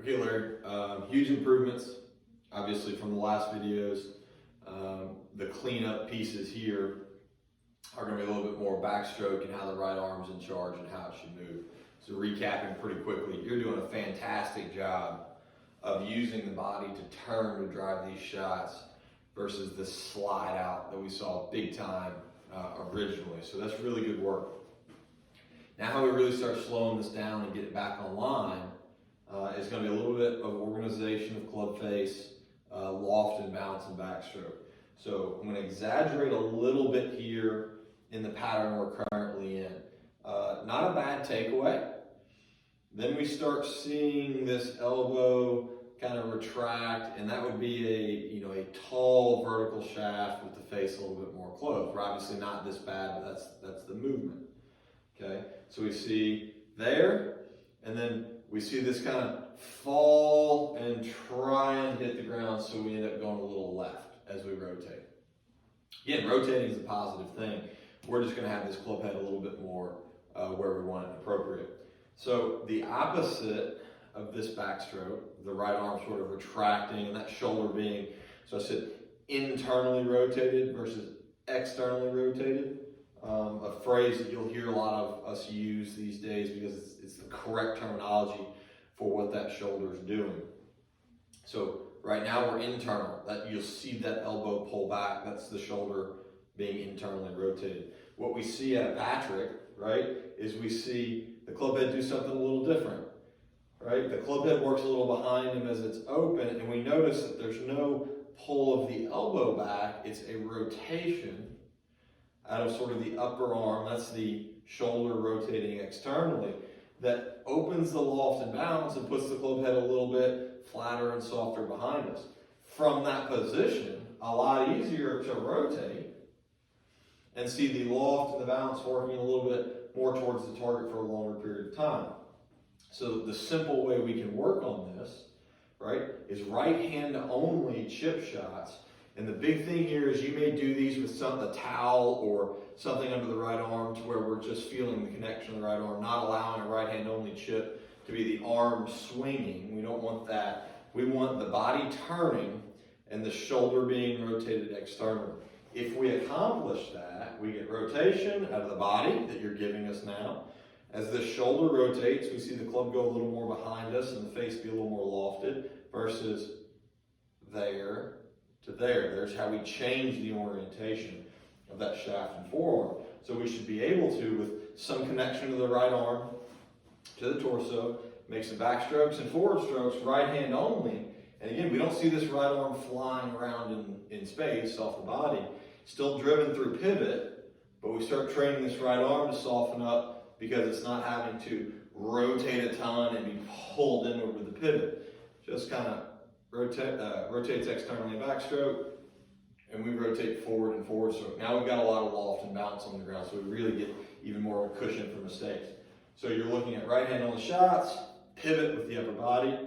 Okay, Larry, huge improvements, obviously, from the last videos. The cleanup pieces here are going to be a little bit more backstroke and how the right arm's in charge and how it should move. So recapping pretty quickly, you're doing a fantastic job of using the body to turn to drive these shots versus the slide out that we saw big time originally. So that's really good work. Now how we really start slowing this down and get it back online is going to be a little bit of organization of club face, loft and bounce and backstroke. So I'm going to exaggerate a little bit here in the pattern we're currently in. Not a bad takeaway. Then we start seeing this elbow kind of retract, and that would be a tall vertical shaft with the face a little bit more closed. We're obviously not this bad, but that's the movement. Okay, so we see there, and then we see this kind of fall and try and hit the ground, so we end up going a little left as we rotate. Again, rotating is a positive thing. We're just going to have this club head a little bit more where we want it appropriate. So the opposite of this backstroke, the right arm sort of retracting and that shoulder being, so I said internally rotated versus externally rotated. A phrase that you'll hear a lot of us use these days because it's the correct terminology for what that shoulder is doing. So right now we're internal. That you'll see that elbow pull back. That's the shoulder being internally rotated. What we see at Patrick, right, is we see the club head do something a little different, right? The club head works a little behind him as it's open, and we notice that there's no pull of the elbow back. It's a rotation out of sort of the upper arm, that's the shoulder rotating externally, that opens the loft and bounce and puts the club head a little bit flatter and softer behind us. From that position, a lot easier to rotate and see the loft and the bounce working a little bit more towards the target for a longer period of time. So the simple way we can work on this, right, is right hand only chip shots. And the big thing here is you may do these with a towel or something under the right arm to where we're just feeling the connection of the right arm, not allowing a right hand only chip to be the arm swinging. We don't want that. We want the body turning and the shoulder being rotated externally. If we accomplish that, we get rotation out of the body that you're giving us now. As the shoulder rotates, we see the club go a little more behind us and the face be a little more lofted versus there to there. There's how we change the orientation of that shaft and forearm. So we should be able to, with some connection to the right arm, to the torso, make some backstrokes and forward strokes, right hand only. And again, we don't see this right arm flying around in space off the body. Still driven through pivot, but we start training this right arm to soften up because it's not having to rotate a ton and be pulled inward with the pivot. Just kind of rotates externally backstroke, and we rotate forward and forward stroke. Now we've got a lot of loft and bounce on the ground, so we really get even more of a cushion for mistakes. So you're looking at right hand on the shots, pivot with the upper body.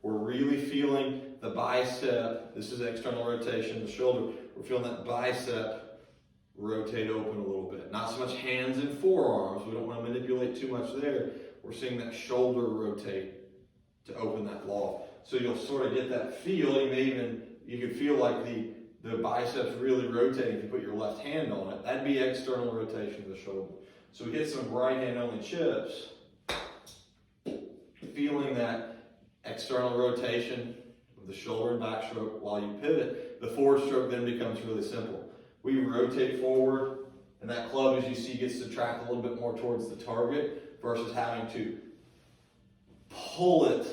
We're really feeling the bicep. This is external rotation, the shoulder. We're feeling that bicep rotate open a little bit. Not so much hands and forearms. We don't want to manipulate too much there. We're seeing that shoulder rotate to open that loft. So you'll sort of get that feel. You could feel like the biceps really rotating if you put your left hand on it. That'd be external rotation of the shoulder. So we get some right hand only chips, feeling that external rotation of the shoulder and backstroke while you pivot. The forward stroke then becomes really simple. We rotate forward, and that club, as you see, gets to track a little bit more towards the target versus having to pull it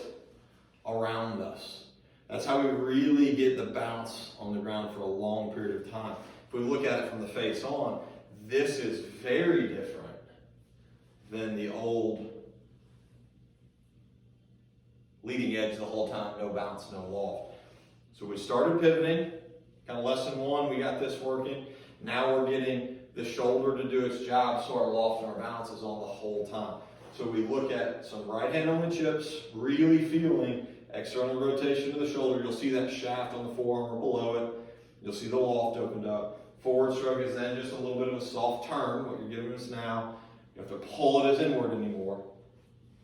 around us. That's how we really get the bounce on the ground for a long period of time. If we look at it from the face on, this is very different than the old leading edge the whole time, no bounce, no loft. So we started pivoting, kind of lesson one, we got this working. Now we're getting the shoulder to do its job so our loft and our bounce is on the whole time. So we look at some right hand only chips, really feeling external rotation to the shoulder. You'll see that shaft on the forearm or below it. You'll see the loft opened up. Forward stroke is then just a little bit of a soft turn, what you're giving us now. You have to pull it as inward anymore.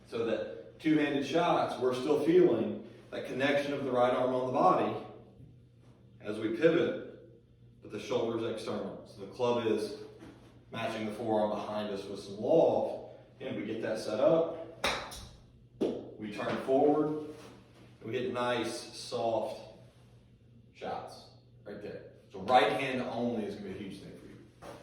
So that two-handed shots, we're still feeling that connection of the right arm on the body as we pivot, but the shoulder's external. So the club is matching the forearm behind us with some loft. And we get that set up. We turn forward. We get nice, soft shots right there. So right hand only is going to be a huge thing.